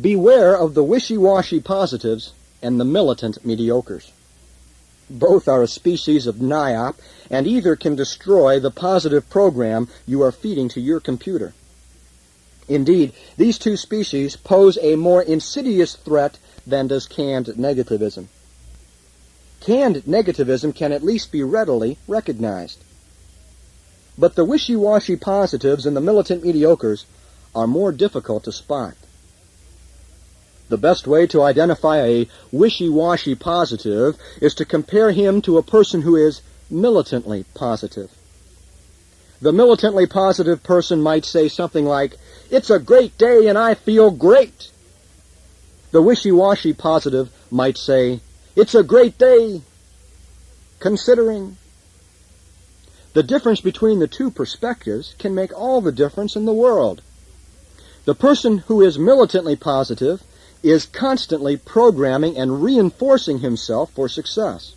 Beware of the wishy-washy positives and the militant mediocres. Both are a species of NIOP, and either can destroy the positive program you are feeding to your computer. Indeed, these two species pose a more insidious threat than does canned negativism. Canned negativism can at least be readily recognized. But the wishy-washy positives and the militant mediocres are more difficult to spot. The best way to identify a wishy-washy positive is to compare him to a person who is militantly positive. The militantly positive person might say something like, "It's a great day and I feel great." The wishy-washy positive might say, "It's a great day, considering." The difference between the two perspectives can make all the difference in the world. The person who is militantly positive is constantly programming and reinforcing himself for success.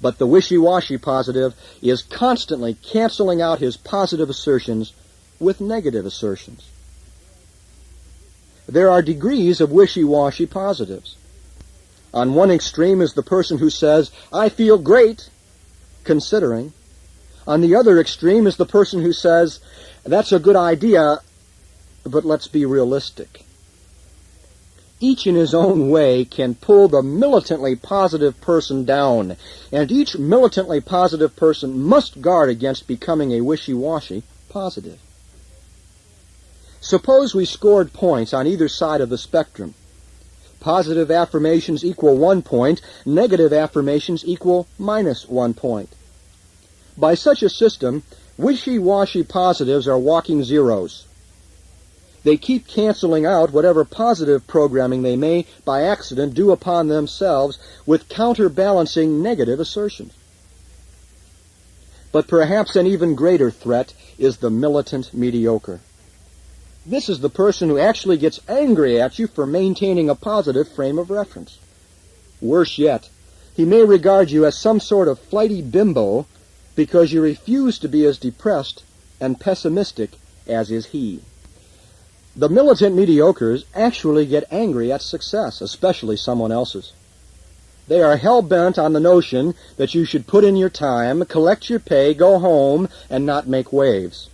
But the wishy-washy positive is constantly canceling out his positive assertions with negative assertions. There are degrees of wishy-washy positives. On one extreme is the person who says, "I feel great, considering." On the other extreme is the person who says, "That's a good idea, but let's be realistic." Each in his own way can pull the militantly positive person down, and each militantly positive person must guard against becoming a wishy-washy positive. Suppose we scored points on either side of the spectrum. Positive affirmations equal 1 point, negative affirmations equal -1 point. By such a system, wishy-washy positives are walking zeros. They keep canceling out whatever positive programming they may, by accident, do upon themselves with counterbalancing negative assertions. But perhaps an even greater threat is the militant mediocre. This is the person who actually gets angry at you for maintaining a positive frame of reference. Worse yet, he may regard you as some sort of flighty bimbo because you refuse to be as depressed and pessimistic as is he. The militant mediocres actually get angry at success, especially someone else's. They are hell-bent on the notion that you should put in your time, collect your pay, go home, and not make waves.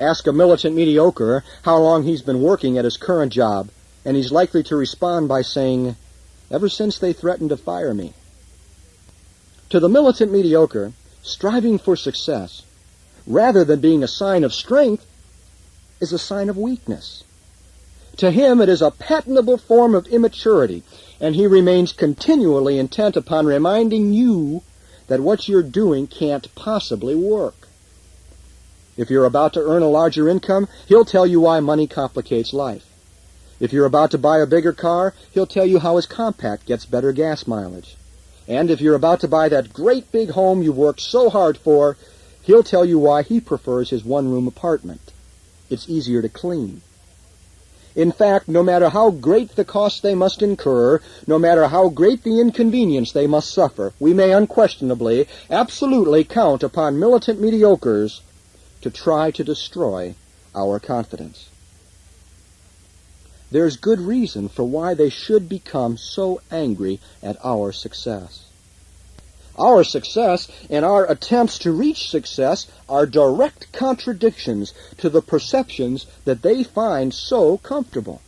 Ask a militant mediocre how long he's been working at his current job, and he's likely to respond by saying, "Ever since they threatened to fire me." To the militant mediocre, striving for success, rather than being a sign of strength, is a sign of weakness. To him it is a patentable form of immaturity, and he remains continually intent upon reminding you that what you're doing can't possibly work. If you're about to earn a larger income, he'll tell you why money complicates life. If you're about to buy a bigger car, he'll tell you how his compact gets better gas mileage. And if you're about to buy that great big home you've worked so hard for, he'll tell you why he prefers his one-room apartment. It's easier to clean. In fact, no matter how great the cost they must incur, no matter how great the inconvenience they must suffer, we may unquestionably, absolutely count upon militant mediocres to try to destroy our confidence. There's good reason for why they should become so angry at our success. Our success and our attempts to reach success are direct contradictions to the perceptions that they find so comfortable.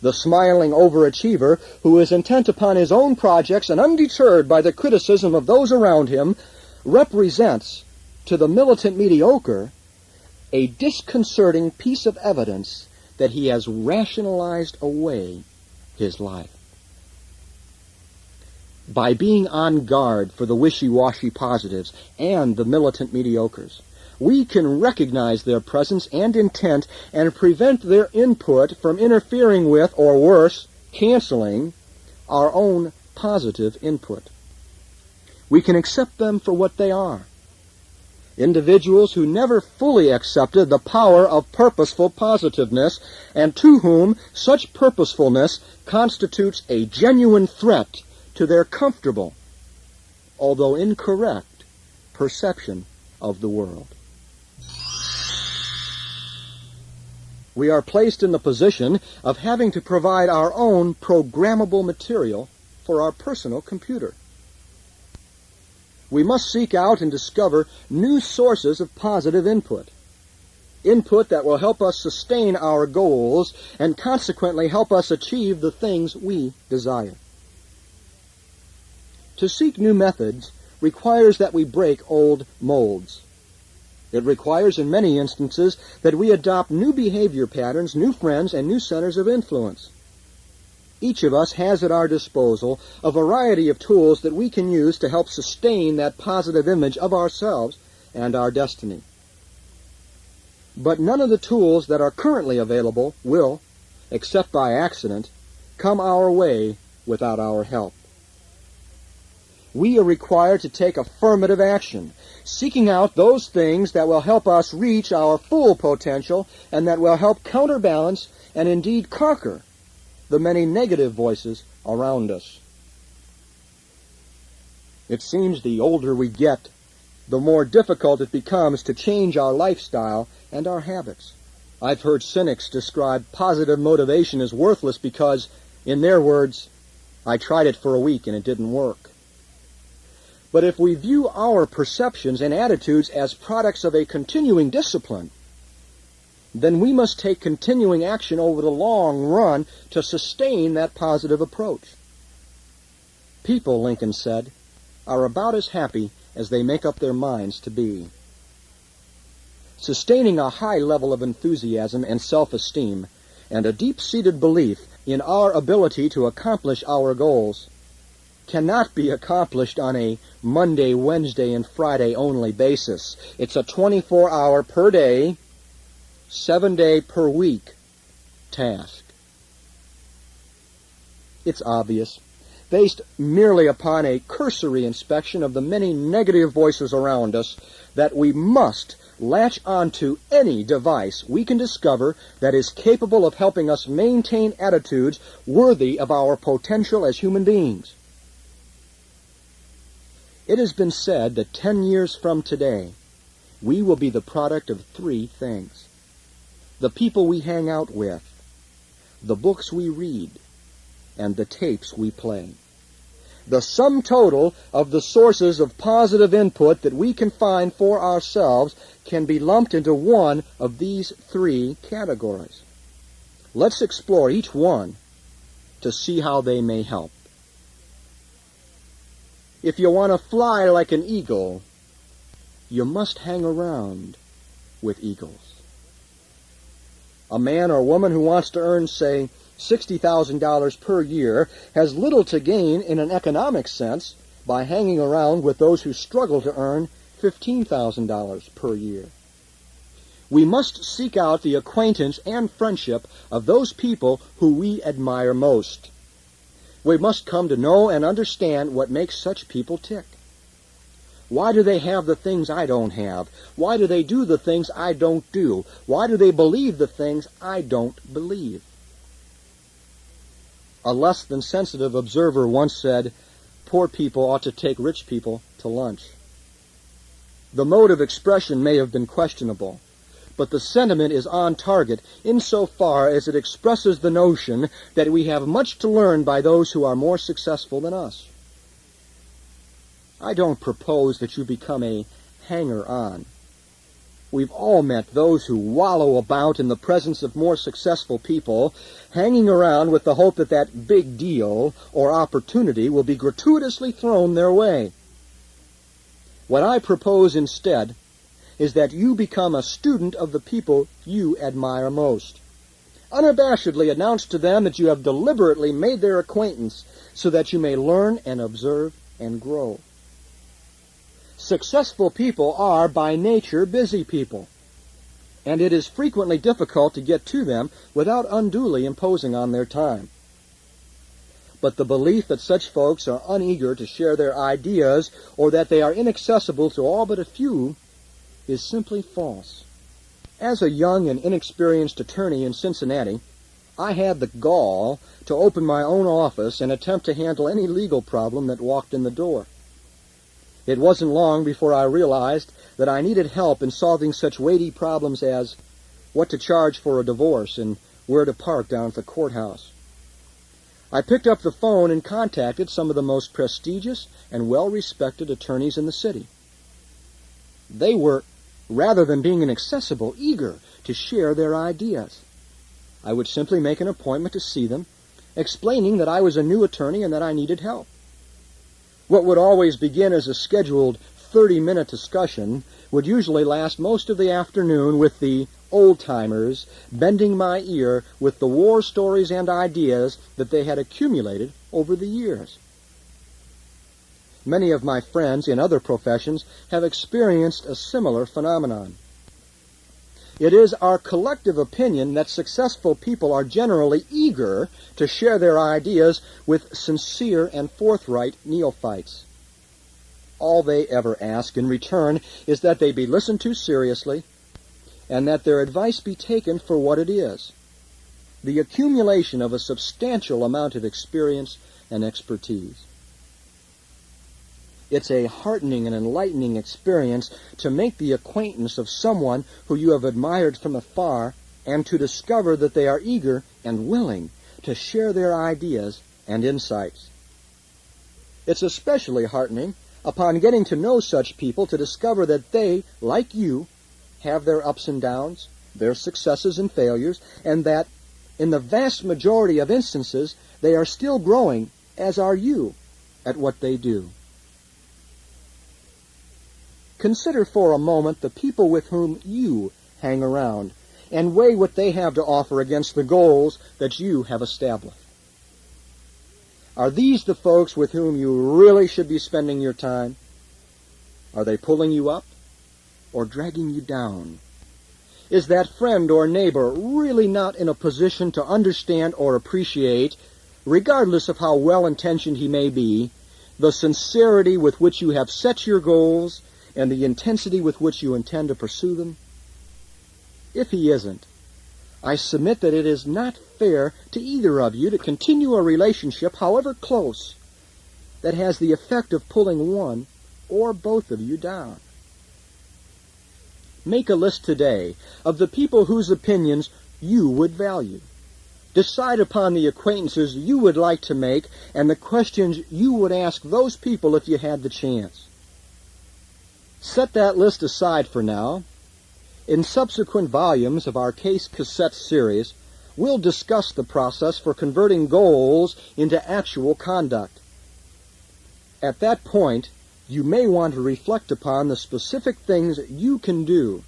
The smiling overachiever who is intent upon his own projects and undeterred by the criticism of those around him represents, to the militant mediocre, a disconcerting piece of evidence that he has rationalized away his life. By being on guard for the wishy-washy positives and the militant mediocres, we can recognize their presence and intent and prevent their input from interfering with, or worse, canceling, our own positive input. We can accept them for what they are. Individuals who never fully accepted the power of purposeful positiveness, and to whom such purposefulness constitutes a genuine threat to their comfortable, although incorrect, perception of the world. We are placed in the position of having to provide our own programmable material for our personal computer. We must seek out and discover new sources of positive input. Input that will help us sustain our goals and consequently help us achieve the things we desire. To seek new methods requires that we break old molds. It requires, in many instances, that we adopt new behavior patterns, new friends, and new centers of influence. Each of us has at our disposal a variety of tools that we can use to help sustain that positive image of ourselves and our destiny. But none of the tools that are currently available will, except by accident, come our way without our help. We are required to take affirmative action, seeking out those things that will help us reach our full potential and that will help counterbalance and indeed conquer the many negative voices around us. It seems the older we get, the more difficult it becomes to change our lifestyle and our habits. I've heard cynics describe positive motivation as worthless because, in their words, I tried it for a week and it didn't work. But if we view our perceptions and attitudes as products of a continuing discipline, then we must take continuing action over the long run to sustain that positive approach. People, Lincoln said, are about as happy as they make up their minds to be. Sustaining a high level of enthusiasm and self-esteem and a deep-seated belief in our ability to accomplish our goals cannot be accomplished on a Monday, Wednesday, and Friday only basis. It's a 24-hour per day, 7-day per week task. It's obvious, based merely upon a cursory inspection of the many negative voices around us, that we must latch onto any device we can discover that is capable of helping us maintain attitudes worthy of our potential as human beings. It has been said that 10 years from today, we will be the product of 3 things: the people we hang out with, the books we read, and the tapes we play. The sum total of the sources of positive input that we can find for ourselves can be lumped into one of these 3 categories. Let's explore each one to see how they may help. If you want to fly like an eagle, you must hang around with eagles. A man or woman who wants to earn, say, $60,000 per year has little to gain in an economic sense by hanging around with those who struggle to earn $15,000 per year. We must seek out the acquaintance and friendship of those people who we admire most. We must come to know and understand what makes such people tick. Why do they have the things I don't have? Why do they do the things I don't do? Why do they believe the things I don't believe? A less than sensitive observer once said, "Poor people ought to take rich people to lunch." The mode of expression may have been questionable, but the sentiment is on target insofar as it expresses the notion that we have much to learn by those who are more successful than us. I don't propose that you become a hanger-on. We've all met those who wallow about in the presence of more successful people, hanging around with the hope that that big deal or opportunity will be gratuitously thrown their way. What I propose instead is that you become a student of the people you admire most. Unabashedly announce to them that you have deliberately made their acquaintance so that you may learn and observe and grow. Successful people are, by nature, busy people, and it is frequently difficult to get to them without unduly imposing on their time. But the belief that such folks are uneager to share their ideas or that they are inaccessible to all but a few is simply false. As a young and inexperienced attorney in Cincinnati, I had the gall to open my own office and attempt to handle any legal problem that walked in the door. It wasn't long before I realized that I needed help in solving such weighty problems as what to charge for a divorce, and where to park down at the courthouse. I picked up the phone and contacted some of the most prestigious and well-respected attorneys in the city. They were, rather than being inaccessible, eager to share their ideas. I would simply make an appointment to see them, explaining that I was a new attorney and that I needed help. What would always begin as a scheduled 30-minute discussion would usually last most of the afternoon with the old-timers bending my ear with the war stories and ideas that they had accumulated over the years. Many of my friends in other professions have experienced a similar phenomenon. It is our collective opinion that successful people are generally eager to share their ideas with sincere and forthright neophytes. All they ever ask in return is that they be listened to seriously and that their advice be taken for what it is, the accumulation of a substantial amount of experience and expertise. It's a heartening and enlightening experience to make the acquaintance of someone who you have admired from afar and to discover that they are eager and willing to share their ideas and insights. It's especially heartening upon getting to know such people to discover that they, like you, have their ups and downs, their successes and failures, and that in the vast majority of instances they are still growing, as are you, at what they do. Consider for a moment the people with whom you hang around and weigh what they have to offer against the goals that you have established. Are these the folks with whom you really should be spending your time? Are they pulling you up or dragging you down? Is that friend or neighbor really not in a position to understand or appreciate, regardless of how well-intentioned he may be, the sincerity with which you have set your goals and the intensity with which you intend to pursue them? If he isn't, I submit that it is not fair to either of you to continue a relationship, however close, that has the effect of pulling one or both of you down. Make a list today of the people whose opinions you would value. Decide upon the acquaintances you would like to make and the questions you would ask those people if you had the chance. Set that list aside for now. In subsequent volumes of our Case Cassette series, we'll discuss the process for converting goals into actual conduct. At that point, you may want to reflect upon the specific things you can do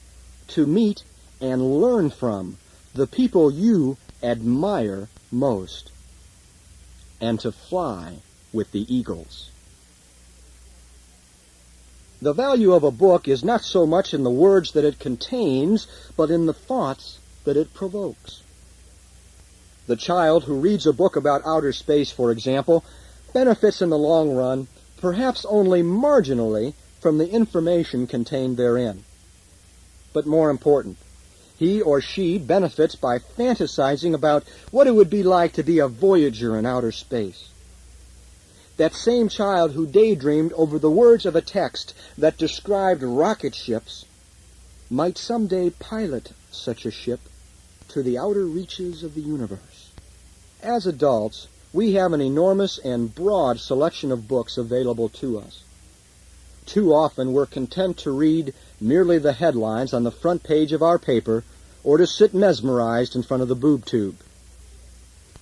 to meet and learn from the people you admire most, and to fly with the eagles. The value of a book is not so much in the words that it contains, but in the thoughts that it provokes. The child who reads a book about outer space, for example, benefits in the long run, perhaps only marginally, from the information contained therein. But more important, he or she benefits by fantasizing about what it would be like to be a voyager in outer space. That same child who daydreamed over the words of a text that described rocket ships might someday pilot such a ship to the outer reaches of the universe. As adults, we have an enormous and broad selection of books available to us. Too often we're content to read merely the headlines on the front page of our paper or to sit mesmerized in front of the boob tube.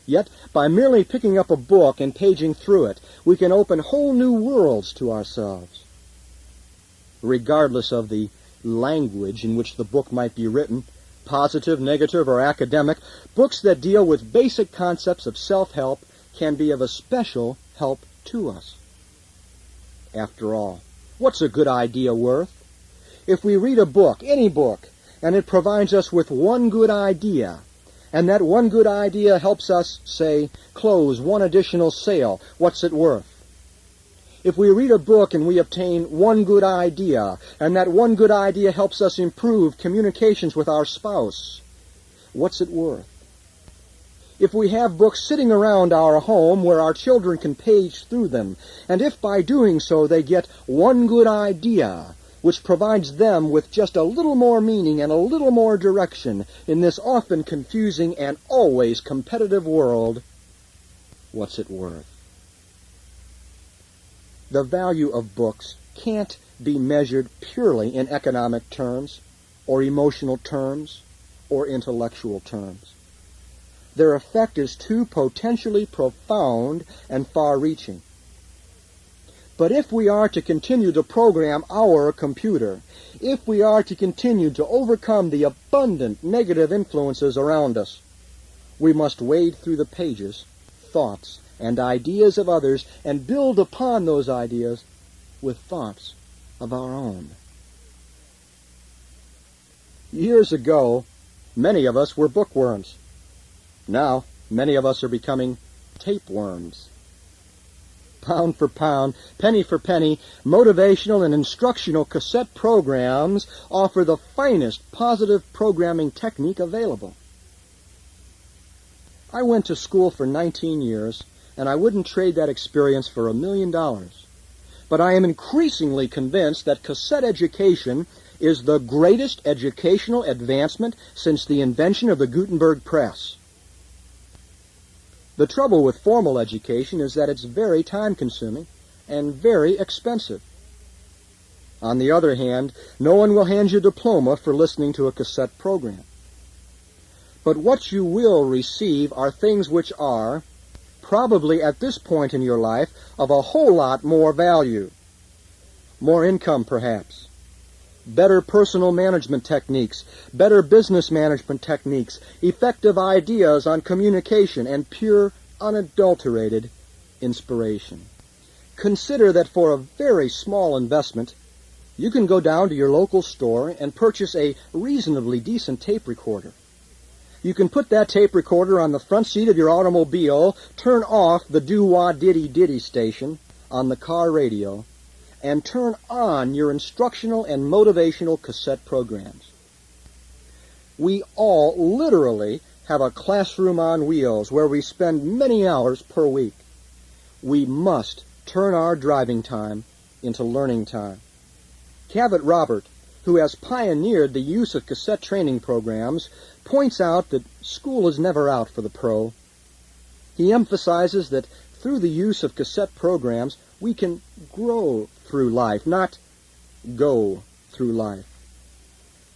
Yet, by merely picking up a book and paging through it, we can open whole new worlds to ourselves. Regardless of the language in which the book might be written, positive, negative, or academic, books that deal with basic concepts of self-help can be of a special help to us. After all, what's a good idea worth? If we read a book, any book, and it provides us with one good idea, and that one good idea helps us, say, close one additional sale, what's it worth? If we read a book and we obtain one good idea, and that one good idea helps us improve communications with our spouse, what's it worth? If we have books sitting around our home where our children can page through them, and if by doing so they get one good idea, which provides them with just a little more meaning and a little more direction in this often confusing and always competitive world, what's it worth? The value of books can't be measured purely in economic terms, or emotional terms, or intellectual terms. Their effect is too potentially profound and far-reaching. But if we are to continue to program our computer, if we are to continue to overcome the abundant negative influences around us, we must wade through the pages, thoughts, and ideas of others and build upon those ideas with thoughts of our own. Years ago, many of us were bookworms. Now, many of us are becoming tapeworms. Pound for pound, penny for penny, motivational and instructional cassette programs offer the finest positive programming technique available. I went to school for 19 years, and I wouldn't trade that experience for $1 million. But I am increasingly convinced that cassette education is the greatest educational advancement since the invention of the Gutenberg press. The trouble with formal education is that it's very time-consuming and very expensive. On the other hand, no one will hand you a diploma for listening to a cassette program. But what you will receive are things which are, probably at this point in your life, of a whole lot more value. More income, perhaps. Better personal management techniques, better business management techniques, effective ideas on communication, and pure, unadulterated inspiration. Consider that for a very small investment, you can go down to your local store and purchase a reasonably decent tape recorder. You can put that tape recorder on the front seat of your automobile, turn off the doo-wah-diddy-diddy station on the car radio, and turn on your instructional and motivational cassette programs. We all literally have a classroom on wheels where we spend many hours per week. We must turn our driving time into learning time. Cavett Robert, who has pioneered the use of cassette training programs, points out that school is never out for the pro. He emphasizes that through the use of cassette programs, we can grow through life, not go through life.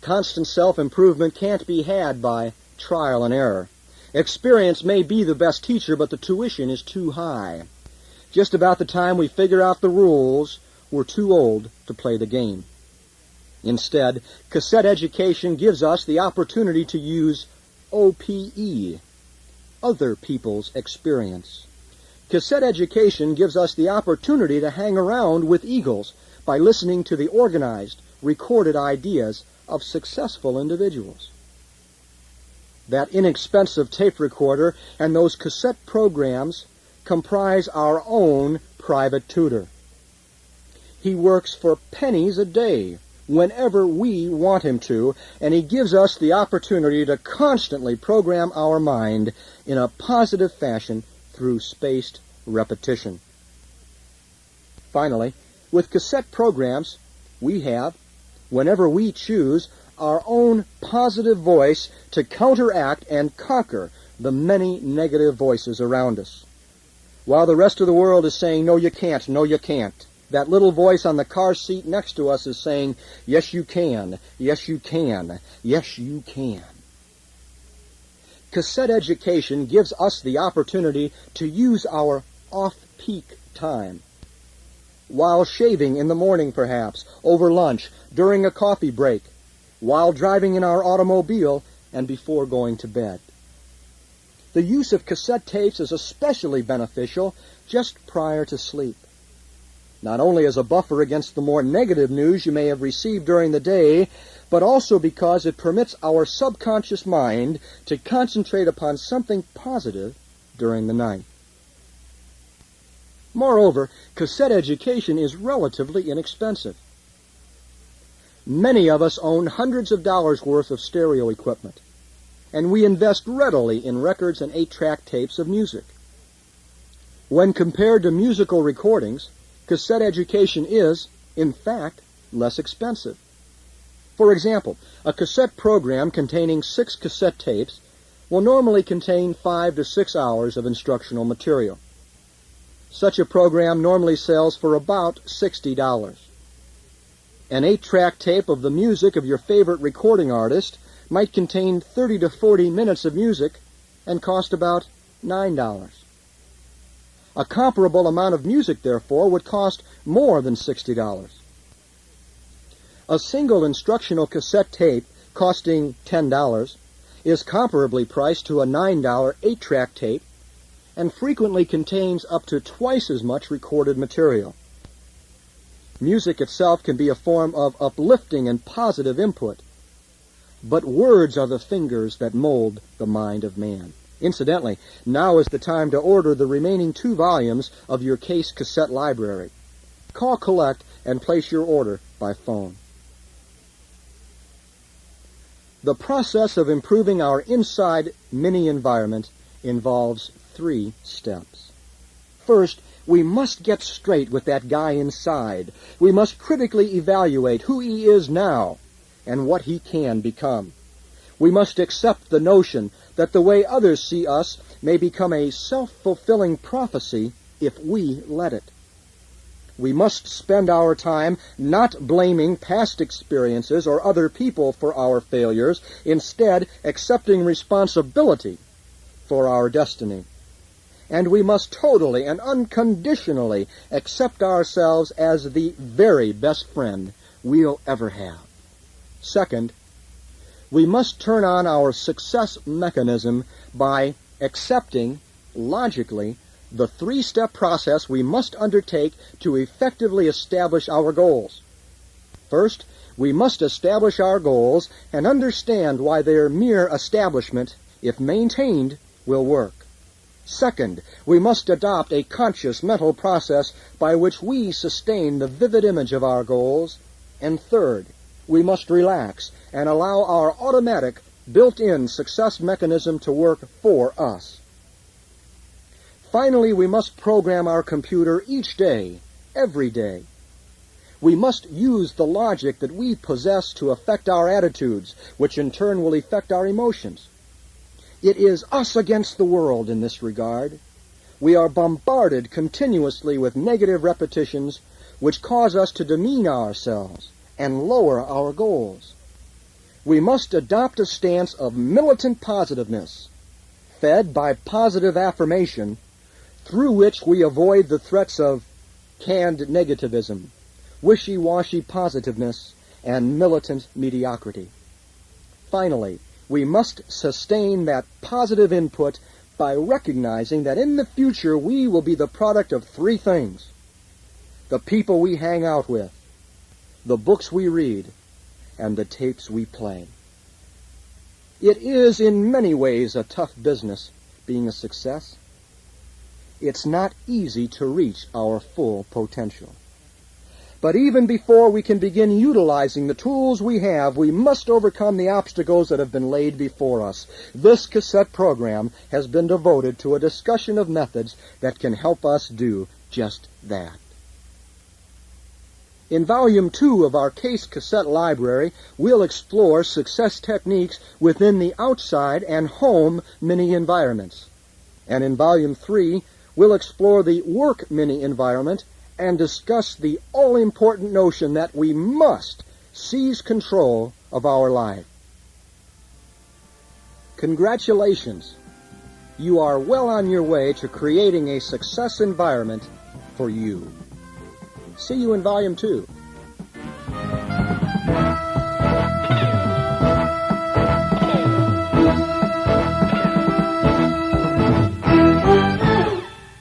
Constant self-improvement can't be had by trial and error. Experience may be the best teacher, but the tuition is too high. Just about the time we figure out the rules, we're too old to play the game. Instead, cassette education gives us the opportunity to use OPE, other people's experience. Cassette education gives us the opportunity to hang around with eagles by listening to the organized, recorded ideas of successful individuals. That inexpensive tape recorder and those cassette programs comprise our own private tutor. He works for pennies a day whenever we want him to, and he gives us the opportunity to constantly program our mind in a positive fashion through spaced repetition. Finally, with cassette programs, we have, whenever we choose, our own positive voice to counteract and conquer the many negative voices around us. While the rest of the world is saying, no, you can't, no, you can't, that little voice on the car seat next to us is saying, yes, you can, yes, you can, yes, you can. Cassette education gives us the opportunity to use our off-peak time. While shaving in the morning, perhaps, over lunch, during a coffee break, while driving in our automobile, and before going to bed. The use of cassette tapes is especially beneficial just prior to sleep. Not only as a buffer against the more negative news you may have received during the day, but also because it permits our subconscious mind to concentrate upon something positive during the night. Moreover, cassette education is relatively inexpensive. Many of us own hundreds of dollars worth of stereo equipment, and we invest readily in records and 8-track tapes of music. When compared to musical recordings, cassette education is, in fact, less expensive. For example, a cassette program containing 6 cassette tapes will normally contain 5 to 6 hours of instructional material. Such a program normally sells for about $60. An 8-track tape of the music of your favorite recording artist might contain 30 to 40 minutes of music and cost about $9. A comparable amount of music, therefore, would cost more than $60. A single instructional cassette tape costing $10 is comparably priced to a $9 8-track tape and frequently contains up to twice as much recorded material. Music itself can be a form of uplifting and positive input, but words are the fingers that mold the mind of man. Incidentally, now is the time to order the remaining 2 volumes of your Case cassette library. Call Collect and place your order by phone. The process of improving our inside mini environment involves 3 steps. First, we must get straight with that guy inside. We must critically evaluate who he is now and what he can become. We must accept the notion that the way others see us may become a self-fulfilling prophecy if we let it. We must spend our time not blaming past experiences or other people for our failures, instead accepting responsibility for our destiny. And we must totally and unconditionally accept ourselves as the very best friend we'll ever have. Second, we must turn on our success mechanism by accepting, logically, the 3-step process we must undertake to effectively establish our goals. First, we must establish our goals and understand why their mere establishment, if maintained, will work. Second, we must adopt a conscious mental process by which we sustain the vivid image of our goals. And third, we must relax and allow our automatic, built-in success mechanism to work for us. Finally, we must program our computer each day, every day. We must use the logic that we possess to affect our attitudes, which in turn will affect our emotions. It is us against the world in this regard. We are bombarded continuously with negative repetitions which cause us to demean ourselves and lower our goals. We must adopt a stance of militant positiveness, fed by positive affirmation, through which we avoid the threats of canned negativism, wishy-washy positiveness, and militant mediocrity. Finally, we must sustain that positive input by recognizing that in the future we will be the product of 3 things: the people we hang out with, the books we read, and the tapes we play. It is in many ways a tough business being a success. It's not easy to reach our full potential. But even before we can begin utilizing the tools we have, we must overcome the obstacles that have been laid before us. This cassette program has been devoted to a discussion of methods that can help us do just that. In Volume 2 of our Case cassette library, we'll explore success techniques within the outside and home mini environments. And in Volume 3, we'll explore the work mini environment and discuss the all-important notion that we must seize control of our life. Congratulations! You are well on your way to creating a success environment for you. See you in Volume 2.